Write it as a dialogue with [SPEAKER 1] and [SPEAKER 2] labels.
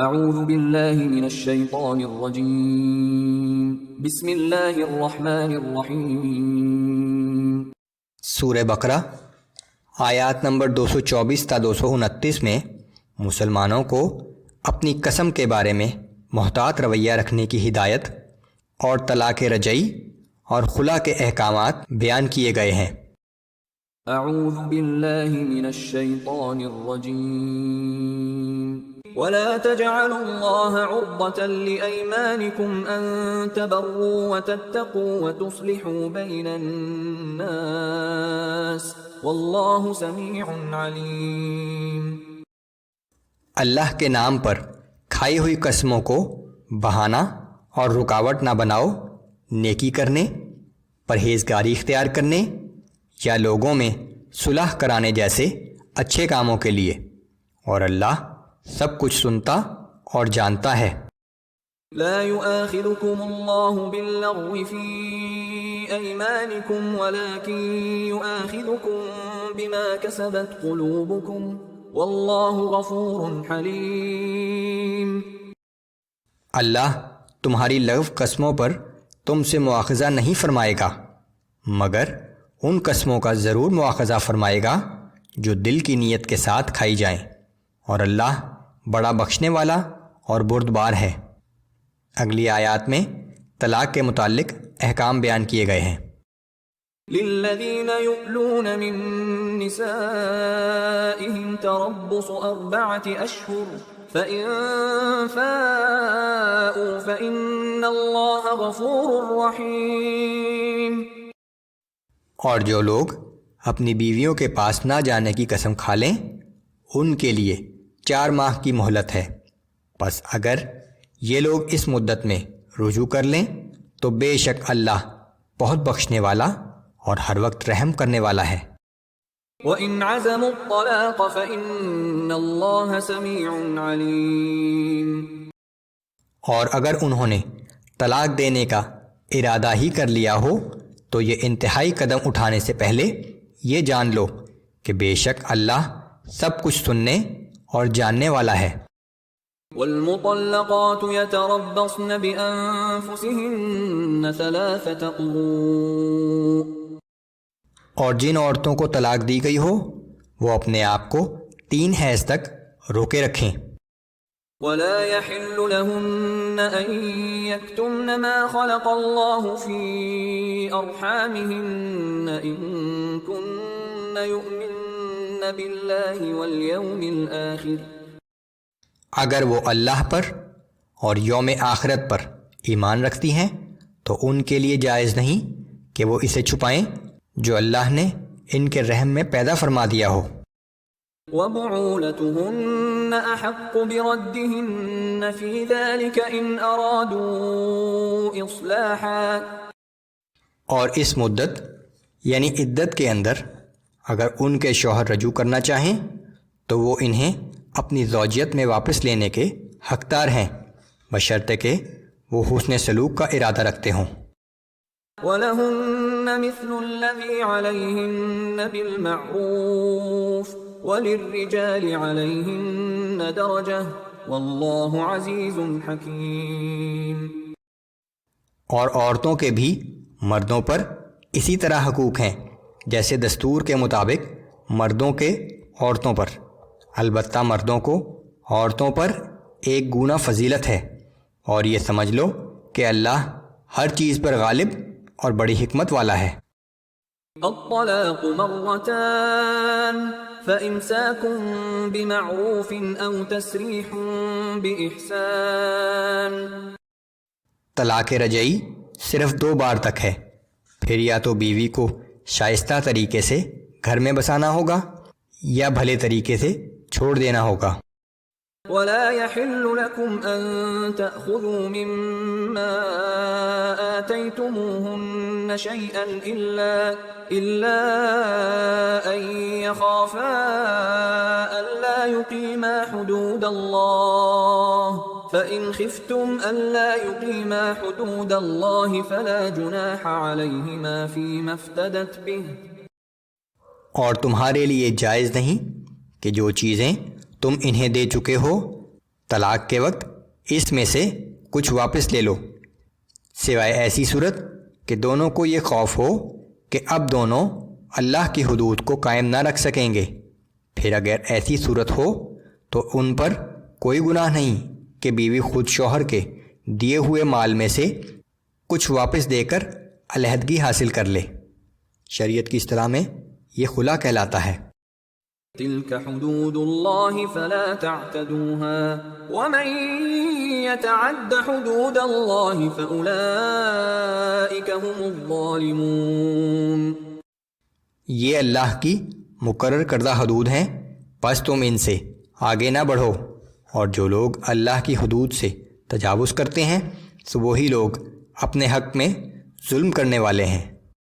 [SPEAKER 1] اعوذ باللہ من الشیطان الرجیم بسم اللہ الرحمن الرحیم۔
[SPEAKER 2] سورہ بقرہ آیات نمبر 224 تا 229 میں مسلمانوں کو اپنی قسم کے بارے میں محتاط رویہ رکھنے کی ہدایت اور طلاق رجعی اور خلا کے احکامات بیان کیے گئے ہیں۔
[SPEAKER 1] اعوذ باللہ من الشیطان الرجیم ولا تجعلوا الله عرضة لأيمانكم أن تبروا وتتقوا وتصلحوا بين الناس والله سميع عليم۔
[SPEAKER 2] اللہ کے نام پر کھائی ہوئی قسموں کو بہانہ اور رکاوٹ نہ بناؤ نیکی کرنے، پرہیزگاری اختیار کرنے یا لوگوں میں صلح کرانے جیسے اچھے کاموں کے لیے، اور اللہ سب کچھ سنتا اور جانتا ہے۔
[SPEAKER 1] لا يؤاخذكم الله باللغو في أيمانكم ولكن يؤاخذكم بما كسبت قلوبكم والله غفور حليم۔
[SPEAKER 2] اللہ تمہاری لغو قسموں پر تم سے مواخذہ نہیں فرمائے گا، مگر ان قسموں کا ضرور مواخذہ فرمائے گا جو دل کی نیت کے ساتھ کھائی جائیں، اور اللہ بڑا بخشنے والا اور بردبار ہے۔ اگلی آیات میں طلاق کے متعلق احکام بیان کیے گئے ہیں۔
[SPEAKER 1] للذین یؤلون من نسائهم تربص 4 اشہر فإن فاءوا فإن اللہ غفور رحیم۔
[SPEAKER 2] اور جو لوگ اپنی بیویوں کے پاس نہ جانے کی قسم کھا لیں ان کے لیے 4 ماہ کی مہلت ہے، پس اگر یہ لوگ اس مدت میں رجوع کر لیں تو بے شک اللہ بہت بخشنے والا اور ہر وقت رحم کرنے والا ہے۔
[SPEAKER 1] وَإِنْ عَزَمُوا الطَّلَاقَ فَإِنَّ اللَّهَ سَمِيعٌ عَلِيمٌ۔
[SPEAKER 2] اور اگر انہوں نے طلاق دینے کا ارادہ ہی کر لیا ہو تو یہ انتہائی قدم اٹھانے سے پہلے یہ جان لو کہ بے شک اللہ سب کچھ سننے اور جاننے والا ہے۔
[SPEAKER 1] والمطلقات يتربصن بأنفسهن 3 قروء۔
[SPEAKER 2] اور جن عورتوں کو طلاق دی گئی ہو وہ اپنے آپ کو 3 حیض تک روکے رکھیں۔
[SPEAKER 1] ولا يحل لهن أن يكتمن ما خلق الله في أرحامهن إن كن يؤمن بالله واليوم الآخر۔
[SPEAKER 2] اگر وہ اللہ پر اور یوم آخرت پر ایمان رکھتی ہیں تو ان کے لیے جائز نہیں کہ وہ اسے چھپائیں جو اللہ نے ان کے رحم میں پیدا فرما دیا ہو۔
[SPEAKER 1] وَبُعُولَتُهُنَّ أَحَقُّ بِرَدِّهِنَّ فِي ذَلِكَ إِنْ أَرَادُوا إِصْلَاحًا۔
[SPEAKER 2] اور اس مدت یعنی عدت کے اندر اگر ان کے شوہر رجوع کرنا چاہیں تو وہ انہیں اپنی زوجیت میں واپس لینے کے حقدار ہیں، بشرطے کہ وہ حسن سلوک کا ارادہ رکھتے ہوں۔
[SPEAKER 1] وَلَهُنَّ مِثْلُ الَّذِي عَلَيْهِنَّ بِالْمَعْرُوفِ وَلِلرِّجَالِ عَلَيْهِنَّ دَرَجَةٌ وَاللَّهُ عَزِيزٌ حَكِيمٌ۔
[SPEAKER 2] اور عورتوں کے بھی مردوں پر اسی طرح حقوق ہیں جیسے دستور کے مطابق مردوں کے عورتوں پر، البتہ مردوں کو عورتوں پر ایک گنا فضیلت ہے، اور یہ سمجھ لو کہ اللہ ہر چیز پر غالب اور بڑی حکمت والا ہے۔
[SPEAKER 1] الطلاق مرتان فإمساك بمعروف أو تسريح بإحسان۔
[SPEAKER 2] طلاق رجعی صرف 2 بار تک ہے، پھر یا تو بیوی کو شائستہ طریقے سے گھر میں بسانا ہوگا یا بھلے طریقے سے چھوڑ دینا ہوگا۔
[SPEAKER 1] ولا يحل لكم أن تأخذوا مما آتيتموهن شيئا إلا أن يخافا ألا يقيما حدود الله فإن خفتم ألا يقيما حدود الله فلا جناح عليهما فيما افتدت به۔
[SPEAKER 2] اور تمہارے لیے جائز نہیں کہ جو چیزیں تم انہیں دے چکے ہو طلاق کے وقت اس میں سے کچھ واپس لے لو، سوائے ایسی صورت کہ دونوں کو یہ خوف ہو کہ اب دونوں اللہ کی حدود کو قائم نہ رکھ سکیں گے۔ پھر اگر ایسی صورت ہو تو ان پر کوئی گناہ نہیں کہ بیوی خود شوہر کے دیے ہوئے مال میں سے کچھ واپس دے کر علیحدگی حاصل کر لے۔ شریعت کی اصطلاح میں یہ خلا کہلاتا ہے۔
[SPEAKER 1] تلك حدود الله فلا تعتدوها ومن يتعد حدود الله فأولئك هم الظالمون۔
[SPEAKER 2] یہ اللہ کی مقرر کردہ حدود ہیں، پس تم ان سے آگے نہ بڑھو، اور جو لوگ اللہ کی حدود سے تجاوز کرتے ہیں سو وہی لوگ اپنے حق میں ظلم کرنے والے ہیں۔